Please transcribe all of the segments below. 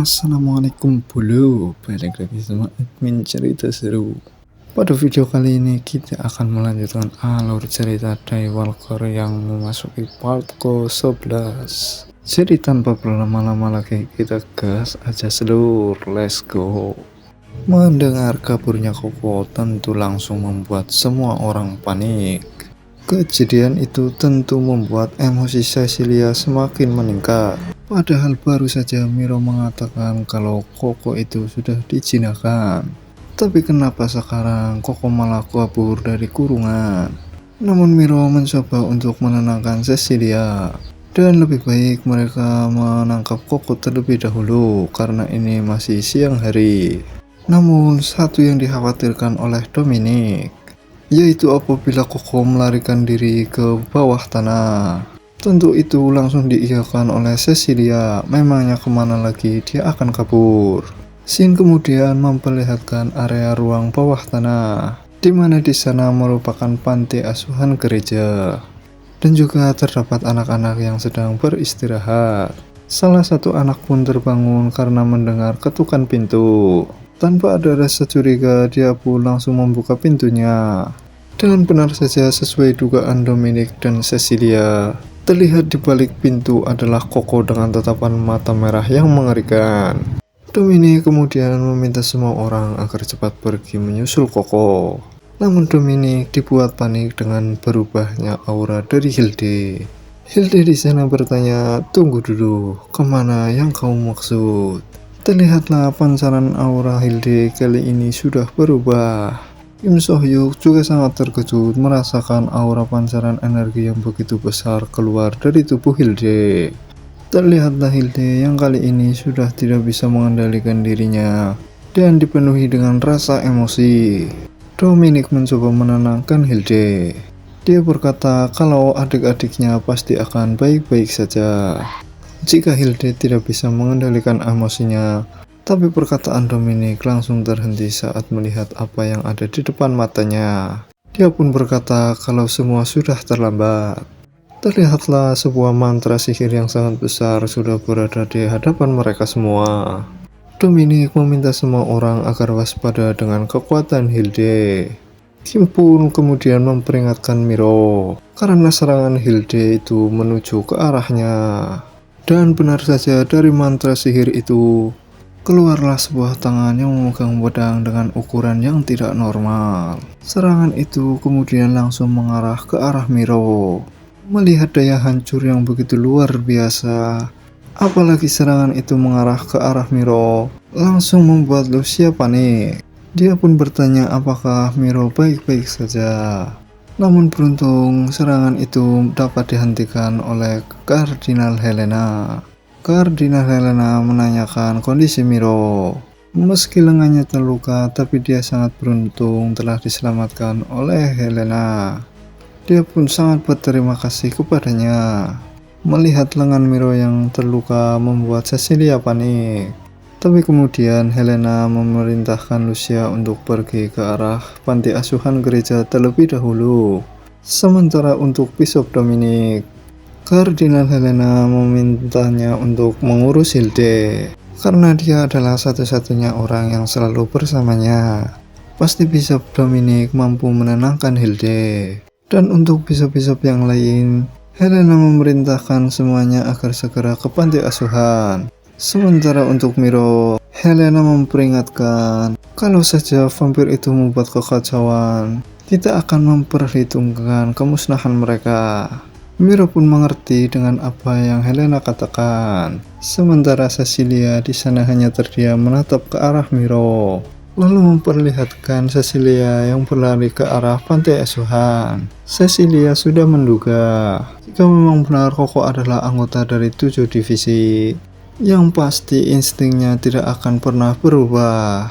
Assalamualaikum bulu, balik lagi sama admin cerita seru. Pada video kali ini kita akan melanjutkan alur cerita Daywalker yang memasuki part ke-11. Jadi tanpa berlama-lama lagi kita gas aja seluruh, let's go. Mendengar kaburnya Koko tentu langsung membuat semua orang panik. Kejadian itu tentu membuat emosi Cecilia semakin meningkat. Padahal baru saja Miro mengatakan kalau Koko itu sudah dijinakan. Tapi kenapa sekarang Koko malah kabur dari kurungan? Namun Miro mencoba untuk menenangkan Cecilia. Dan lebih baik mereka menangkap Koko terlebih dahulu karena ini masih siang hari. Namun satu yang dikhawatirkan oleh Dominic, yaitu apabila Koko melarikan diri ke bawah tanah. Tentu itu langsung diiyakan oleh Cecilia, memangnya kemana lagi dia akan kabur. Scene kemudian memperlihatkan area ruang bawah tanah, di mana di sana merupakan panti asuhan gereja. Dan juga terdapat anak-anak yang sedang beristirahat. Salah satu anak pun terbangun karena mendengar ketukan pintu. Tanpa ada rasa curiga, dia pun langsung membuka pintunya. Dan benar saja sesuai dugaan Dominic dan Cecilia, terlihat di balik pintu adalah Koko dengan tatapan mata merah yang mengerikan. Dominic kemudian meminta semua orang agar cepat pergi menyusul Koko. Namun Dominic dibuat panik dengan berubahnya aura dari Hilde. Hilde di sana bertanya, "Tunggu dulu, kemana yang kamu maksud?" Terlihatlah pancaran aura Hilde kali ini sudah berubah. Kim So-hyuk juga sangat terkejut merasakan aura pancaran energi yang begitu besar keluar dari tubuh Hilde. Terlihatlah Hilde yang kali ini sudah tidak bisa mengendalikan dirinya dan dipenuhi dengan rasa emosi. Dominic mencoba menenangkan Hilde. Dia berkata kalau adik-adiknya pasti akan baik-baik saja jika Hilde tidak bisa mengendalikan emosinya. Tapi perkataan Dominic langsung terhenti saat melihat apa yang ada di depan matanya. Dia pun berkata kalau semua sudah terlambat. Terlihatlah sebuah mantra sihir yang sangat besar sudah berada di hadapan mereka semua. Dominic meminta semua orang agar waspada dengan kekuatan Hilde. Kim pun kemudian memperingatkan Miro karena serangan Hilde itu menuju ke arahnya. Dan benar saja dari mantra sihir itu keluarlah sebuah tangan yang memegang pedang dengan ukuran yang tidak normal. Serangan itu kemudian langsung mengarah ke arah Miro. Melihat daya hancur yang begitu luar biasa, apalagi serangan itu mengarah ke arah Miro, langsung membuat Lucia panik. Dia pun bertanya apakah Miro baik-baik saja. Namun beruntung serangan itu dapat dihentikan oleh Kardinal Helena. Kardinal Helena menanyakan kondisi Miro. Meski lengannya terluka, tapi dia sangat beruntung telah diselamatkan oleh Helena. Dia pun sangat berterima kasih kepadanya. Melihat lengan Miro yang terluka membuat Cecilia panik. Tapi kemudian Helena memerintahkan Lucia untuk pergi ke arah panti asuhan gereja terlebih dahulu. Sementara untuk Bishop Dominic, Kardinal Helena memintanya untuk mengurus Hilde karena dia adalah satu-satunya orang yang selalu bersamanya. Pasti Bishop Dominic mampu menenangkan Hilde. Dan untuk bishop-bishop yang lain, Helena memerintahkan semuanya agar segera ke panti asuhan. Sementara untuk Miro, Helena memperingatkan kalau saja vampir itu membuat kekacauan, kita akan memperhitungkan kemusnahan mereka. Miro pun mengerti dengan apa yang Helena katakan. Sementara Cecilia di sana hanya terdiam menatap ke arah Miro, lalu memperlihatkan Cecilia yang berlari ke arah pantai asuhan. Cecilia sudah menduga jika memang benar Koko adalah anggota dari 7 divisi, yang pasti instingnya tidak akan pernah berubah.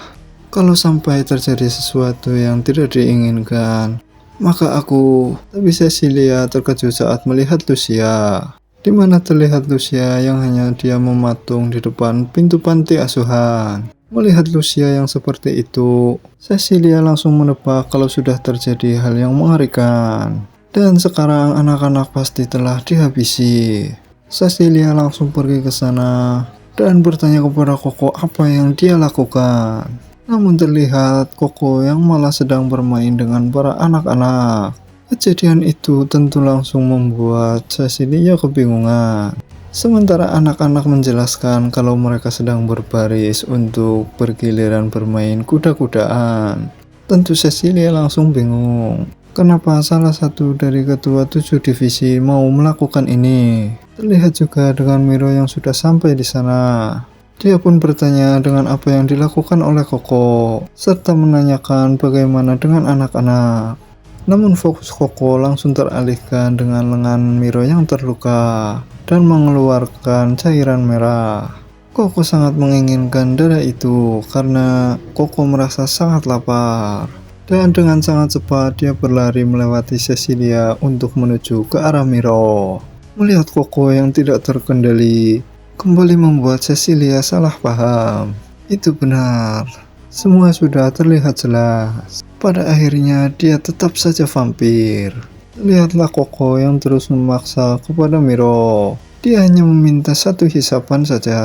Kalau sampai terjadi sesuatu yang tidak diinginkan, maka aku, tapi Cecilia terkejut saat melihat Lucia, di mana terlihat Lucia yang hanya dia mematung di depan pintu panti asuhan. Melihat Lucia yang seperti itu, Cecilia langsung menebak kalau sudah terjadi hal yang mengerikan. Dan sekarang anak-anak pasti telah dihabisi. Cecilia langsung pergi ke sana dan bertanya kepada Koko apa yang dia lakukan. Namun terlihat Koko yang malah sedang bermain dengan para anak-anak. Kejadian itu tentu langsung membuat Cecilia kebingungan. Sementara anak-anak menjelaskan kalau mereka sedang berbaris untuk bergiliran bermain kuda-kudaan. Tentu Cecilia langsung bingung. Kenapa salah satu dari ketua 7 divisi mau melakukan ini? Terlihat juga dengan Miro yang sudah sampai di sana. Dia pun bertanya dengan apa yang dilakukan oleh Koko, serta menanyakan bagaimana dengan anak-anak. Namun fokus Koko langsung teralihkan dengan lengan Miro yang terluka dan mengeluarkan cairan merah. Koko sangat menginginkan darah itu karena Koko merasa sangat lapar. Dan dengan sangat cepat dia berlari melewati Cecilia untuk menuju ke arah Miro. Melihat Koko yang tidak terkendali kembali membuat Cecilia salah paham. Itu benar. Semua sudah terlihat jelas. Pada akhirnya dia tetap saja vampir. Lihatlah Koko yang terus memaksa kepada Miro. Dia hanya meminta satu hisapan saja,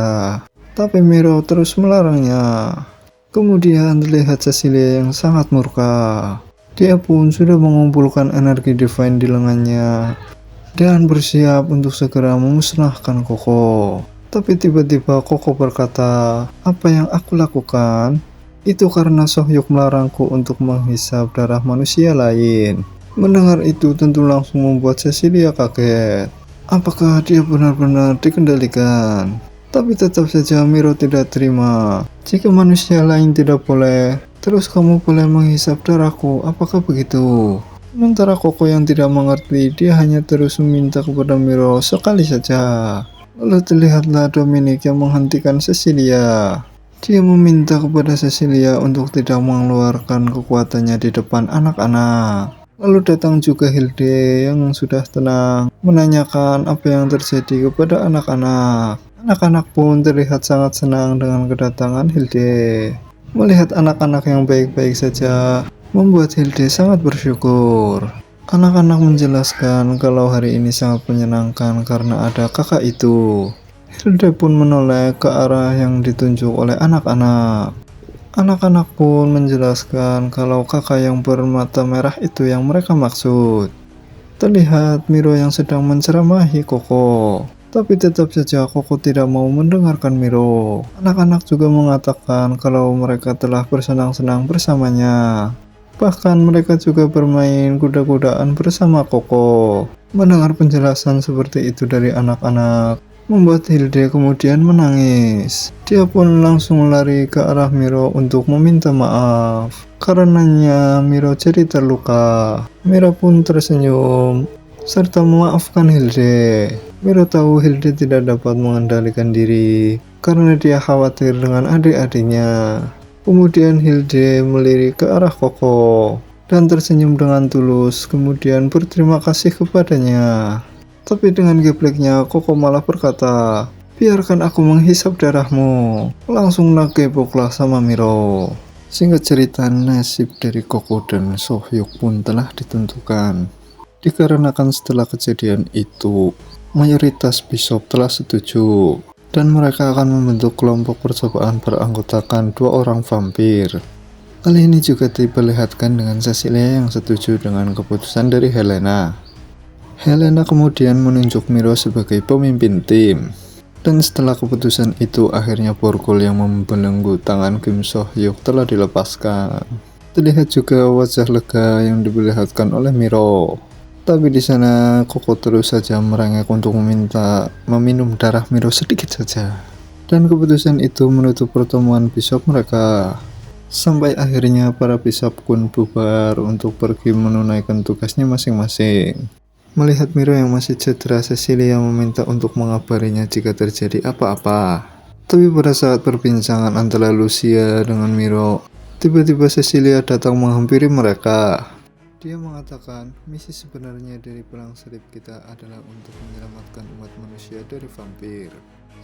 tapi Miro terus melarangnya. Kemudian terlihat Cecilia yang sangat murka. Dia pun sudah mengumpulkan energi divine di lengannya dan bersiap untuk segera memusnahkan Koko. Tapi tiba-tiba Koko berkata, "Apa yang aku lakukan? Itu karena Sohyuk melarangku untuk menghisap darah manusia lain." Mendengar itu tentu langsung membuat Cecilia kaget. Apakah dia benar-benar dikendalikan? Tapi tetap saja Miro tidak terima. Jika manusia lain tidak boleh, terus kamu boleh menghisap darahku, apakah begitu? Sementara Koko yang tidak mengerti, dia hanya terus meminta kepada Miro sekali saja. Lalu terlihatlah Dominic yang menghentikan Cecilia. Dia meminta kepada Cecilia untuk tidak mengeluarkan kekuatannya di depan anak-anak. Lalu datang juga Hilde yang sudah tenang, menanyakan apa yang terjadi kepada anak-anak. Anak-anak pun terlihat sangat senang dengan kedatangan Hilde. Melihat anak-anak yang baik-baik saja, membuat Hilde sangat bersyukur. Anak-anak menjelaskan kalau hari ini sangat menyenangkan karena ada kakak itu. Hilde pun menoleh ke arah yang ditunjuk oleh anak-anak. Anak-anak pun menjelaskan kalau kakak yang bermata merah itu yang mereka maksud. Terlihat Miro yang sedang menceramahi Koko. Tapi tetap saja Koko tidak mau mendengarkan Miro. Anak-anak juga mengatakan kalau mereka telah bersenang-senang bersamanya. Bahkan mereka juga bermain kuda-kudaan bersama Koko. Mendengar penjelasan seperti itu dari anak-anak, membuat Hilde kemudian menangis. Dia pun langsung lari ke arah Miro untuk meminta maaf. Karenanya Miro jadi terluka. Miro pun tersenyum serta memaafkan Hilde. Miro tahu Hilde tidak dapat mengendalikan diri karena dia khawatir dengan adik-adiknya. Kemudian Hilde melirik ke arah Koko dan tersenyum dengan tulus, kemudian berterima kasih kepadanya. Tapi dengan gebleknya Koko malah berkata, "Biarkan aku menghisap darahmu." Langsung nageboklah sama Miro. Singkat cerita, nasib dari Koko dan Sohyuk pun telah ditentukan. Dikarenakan setelah kejadian itu, mayoritas bishop telah setuju dan mereka akan membentuk kelompok percobaan beranggotakan 2 orang vampir. Kali ini juga diperlihatkan dengan Cecilia yang setuju dengan keputusan dari Helena. Helena kemudian menunjuk Miro sebagai pemimpin tim. Dan setelah keputusan itu, akhirnya borgol yang membelenggu tangan Kim So-hyuk telah dilepaskan. Terlihat juga wajah lega yang diperlihatkan oleh Miro. Tapi di sana Koko terus saja merengek untuk meminum darah Miro sedikit saja. Dan keputusan itu menutup pertemuan bishop mereka. Sampai akhirnya para bishop pun bubar untuk pergi menunaikan tugasnya masing-masing. Melihat Miro yang masih cedera, Cecilia meminta untuk mengabarinya jika terjadi apa-apa. Tapi pada saat perbincangan antara Lucia dengan Miro, tiba-tiba Cecilia datang menghampiri mereka. Dia mengatakan, misi sebenarnya dari perang salib kita adalah untuk menyelamatkan umat manusia dari vampir.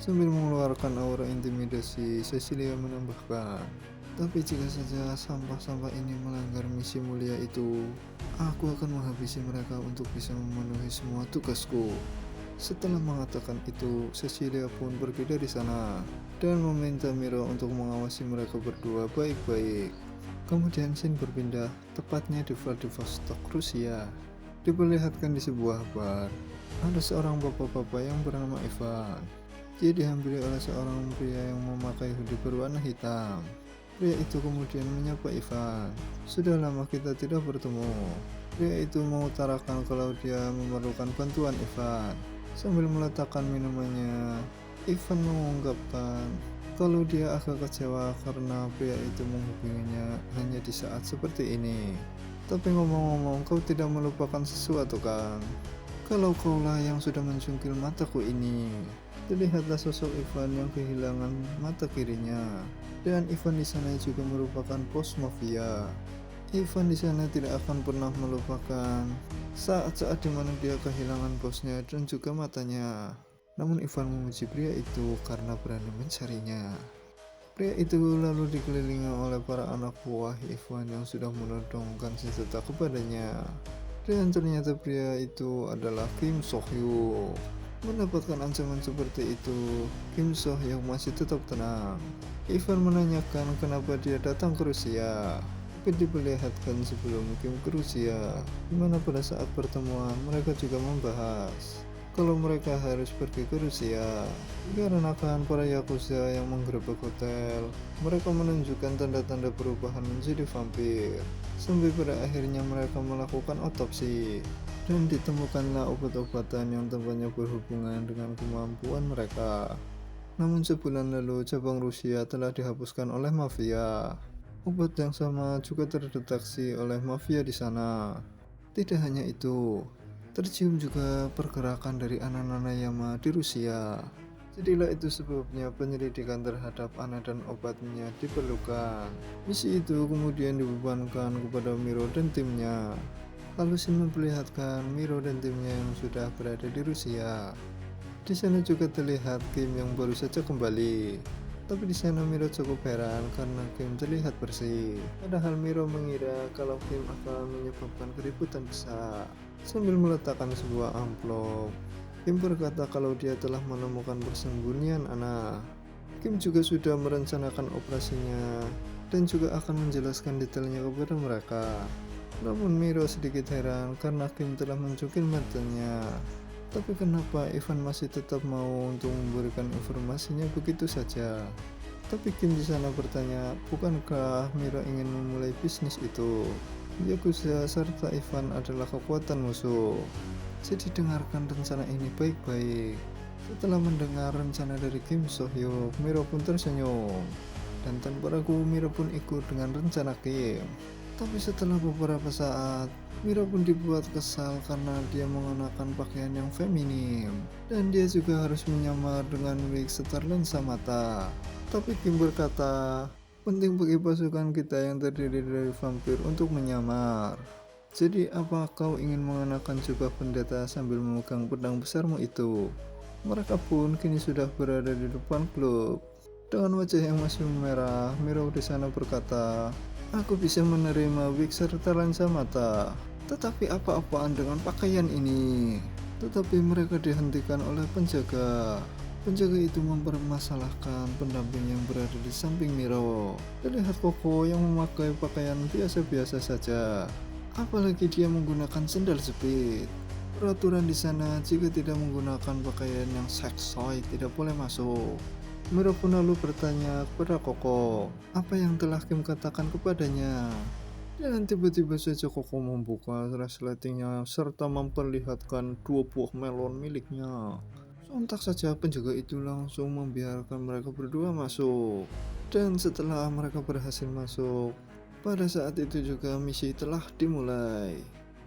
Sambil mengeluarkan aura intimidasi, Cecilia menambahkan, tapi jika saja sampah-sampah ini melanggar misi mulia itu, aku akan menghabisi mereka untuk bisa memenuhi semua tugasku. Setelah mengatakan itu, Cecilia pun pergi dari sana dan meminta Miro untuk mengawasi mereka berdua baik-baik. Kemudian scene berpindah, tepatnya di Vladivostok, Rusia. Diperlihatkan di sebuah bar. Ada seorang bapak-bapak yang bernama Ivan. Dia dihampiri oleh seorang pria yang memakai hoodie berwarna hitam. Pria itu kemudian menyapa Ivan. Sudah lama kita tidak bertemu. Pria itu mengutarakan kalau dia memerlukan bantuan Ivan. Sambil meletakkan minumannya, Ivan mengungkapkan kalau dia agak kecewa karena pria itu menghubunginya hanya di saat seperti ini. Tapi ngomong-ngomong, kau tidak melupakan sesuatu kan? Kalau kaulah yang sudah mencungkil mataku ini. Terlihatlah sosok Ivan yang kehilangan mata kirinya. Dan Ivan di sana juga merupakan bos mafia. Ivan di sana tidak akan pernah melupakan saat-saat dimana dia kehilangan bosnya dan juga matanya. Namun Ivan memuji pria itu karena berani mencarinya. Pria itu lalu dikelilingi oleh para anak buah Ivan yang sudah menodongkan senjata kepadanya. Dan ternyata pria itu adalah Kim So-hyuk. Mendapatkan ancaman seperti itu, Kim So-hyuk masih tetap tenang. Ivan menanyakan kenapa dia datang ke Rusia. Tapi diperlihatkan sebelum Kim ke Rusia, di mana pada saat pertemuan mereka juga membahas kalau mereka harus pergi ke Rusia dikarenakan para Yakuza yang menggerebek hotel. Mereka menunjukkan tanda-tanda perubahan menjadi vampir, sampai pada akhirnya mereka melakukan otopsi dan ditemukanlah obat-obatan yang tampaknya berhubungan dengan kemampuan mereka. Namun sebulan lalu cabang Rusia telah dihapuskan oleh mafia. Obat yang sama juga terdeteksi oleh mafia di sana. Tidak hanya itu, tercium juga pergerakan dari anak-anak Yama di Rusia. Jadilah itu sebabnya penyelidikan terhadap anak dan obatnya diperlukan. Misi itu kemudian dibebankan kepada Miro dan timnya. Lalu Shin memperlihatkan Miro dan timnya yang sudah berada di Rusia. Di sana juga terlihat Kim yang baru saja kembali. Tapi di sana Miro cukup heran karena Kim terlihat bersih. Padahal Miro mengira kalau Kim akan menyebabkan keributan besar. Sambil meletakkan sebuah amplop, Kim berkata kalau dia telah menemukan persembunyian anak. Kim juga sudah merencanakan operasinya dan juga akan menjelaskan detailnya kepada mereka. Namun Miro sedikit heran karena Kim telah mencungkil matanya. Tapi kenapa Ivan masih tetap mau untuk memberikan informasinya begitu saja? Tapi Kim di sana bertanya, bukankah Miro ingin memulai bisnis itu? Yakuza serta Ivan adalah kekuatan musuh. Jadi dengarkan rencana ini baik-baik. Setelah mendengar rencana dari Kim So-hyuk, Miro pun tersenyum. Dan tanpa ragu Miro pun ikut dengan rencana Kim. Tapi setelah beberapa saat, Miro pun dibuat kesal karena dia mengenakan pakaian yang feminim. Dan dia juga harus menyamar dengan wig setar lensa mata. Tapi Kim berkata, penting bagi pasukan kita yang terdiri dari vampir untuk menyamar. Jadi apa kau ingin mengenakan jubah pendeta sambil memegang pedang besarmu itu? Mereka pun kini sudah berada di depan klub. Dengan wajah yang masih merah, Miro di sana berkata, aku bisa menerima wig serta lensa mata. Tetapi apa-apaan dengan pakaian ini? Tetapi mereka dihentikan oleh penjaga. Penjaga itu mempermasalahkan pendamping yang berada di samping Miro. Terlihat Koko yang memakai pakaian biasa-biasa saja. Apalagi dia menggunakan sendal jepit. Peraturan di sana jika tidak menggunakan pakaian yang seksoi tidak boleh masuk. Miro pun lalu bertanya kepada Koko, apa yang telah Kim katakan kepadanya. Dan tiba-tiba saja Koko membuka resletingnya serta memperlihatkan 2 buah melon miliknya. Sontak saja penjaga itu langsung membiarkan mereka berdua masuk. Dan setelah mereka berhasil masuk, pada saat itu juga misi telah dimulai.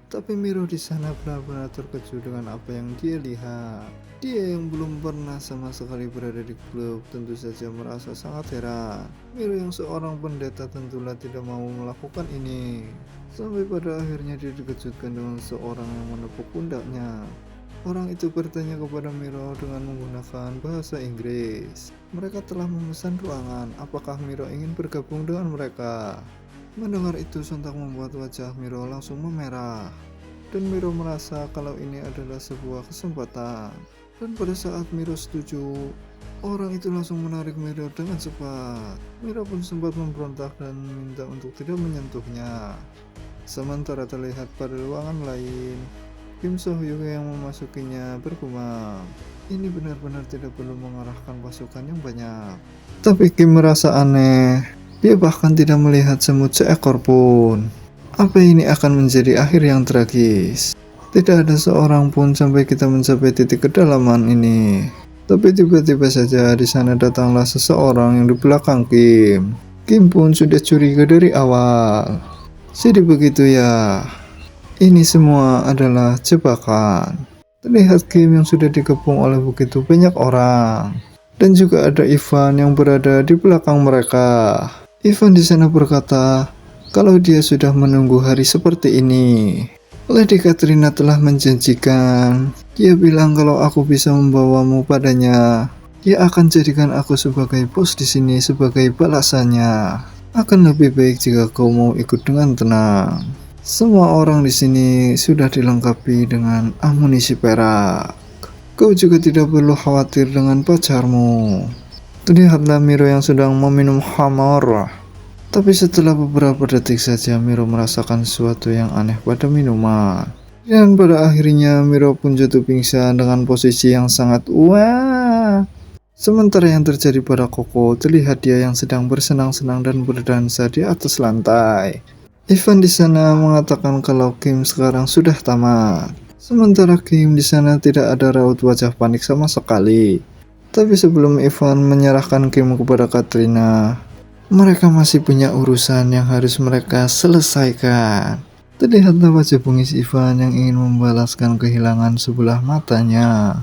Tapi Miro di sana benar-benar terkejut dengan apa yang dia lihat. Dia yang belum pernah sama sekali berada di klub tentu saja merasa sangat heran. Miro yang seorang pendeta tentulah tidak mau melakukan ini. Sampai pada akhirnya dia dikejutkan dengan seorang yang menepuk pundaknya. Orang itu bertanya kepada Miro dengan menggunakan bahasa Inggris. Mereka telah memesan ruangan, apakah Miro ingin bergabung dengan mereka? Mendengar itu sontak membuat wajah Miro langsung memerah. Dan Miro merasa kalau ini adalah sebuah kesempatan. Dan pada saat Miro setuju, orang itu langsung menarik Miro dengan cepat. Miro pun sempat memberontak dan minta untuk tidak menyentuhnya. Sementara terlihat pada ruangan lain, Kim So Hyuk yang memasukinya bergumam, ini benar-benar tidak perlu mengarahkan pasukan yang banyak. Tapi Kim merasa aneh, dia bahkan tidak melihat semut seekor pun. Apa ini akan menjadi akhir yang tragis? Tidak ada seorang pun sampai kita mencapai titik kedalaman ini. Tapi tiba-tiba saja di sana datanglah seseorang yang di belakang Kim. Kim pun sudah curiga dari awal. Jadi begitu ya. Ini semua adalah jebakan. Terlihat Kim yang sudah dikepung oleh begitu banyak orang. Dan juga ada Ivan yang berada di belakang mereka. Ivan di sana berkata, kalau dia sudah menunggu hari seperti ini. Lady Katrina telah menjanjikan. Dia bilang kalau aku bisa membawamu padanya, dia akan jadikan aku sebagai bos di sini sebagai balasannya. Akan lebih baik jika kau mau ikut dengan tenang. Semua orang di sini sudah dilengkapi dengan amunisi perak. Kau juga tidak perlu khawatir dengan pacarmu. Terlihatlah Miro yang sedang meminum khamar. Tapi setelah beberapa detik saja Miro merasakan sesuatu yang aneh pada minuman. Dan pada akhirnya Miro pun jatuh pingsan dengan posisi yang sangat wah. Sementara yang terjadi pada Koko, terlihat dia yang sedang bersenang-senang dan berdansa di atas lantai. Ivan di sana mengatakan kalau Kim sekarang sudah tamat. Sementara Kim di sana tidak ada raut wajah panik sama sekali. Tapi sebelum Ivan menyerahkan Kim kepada Katrina, mereka masih punya urusan yang harus mereka selesaikan. Terlihatlah wajah bengis Ivan yang ingin membalaskan kehilangan sebelah matanya.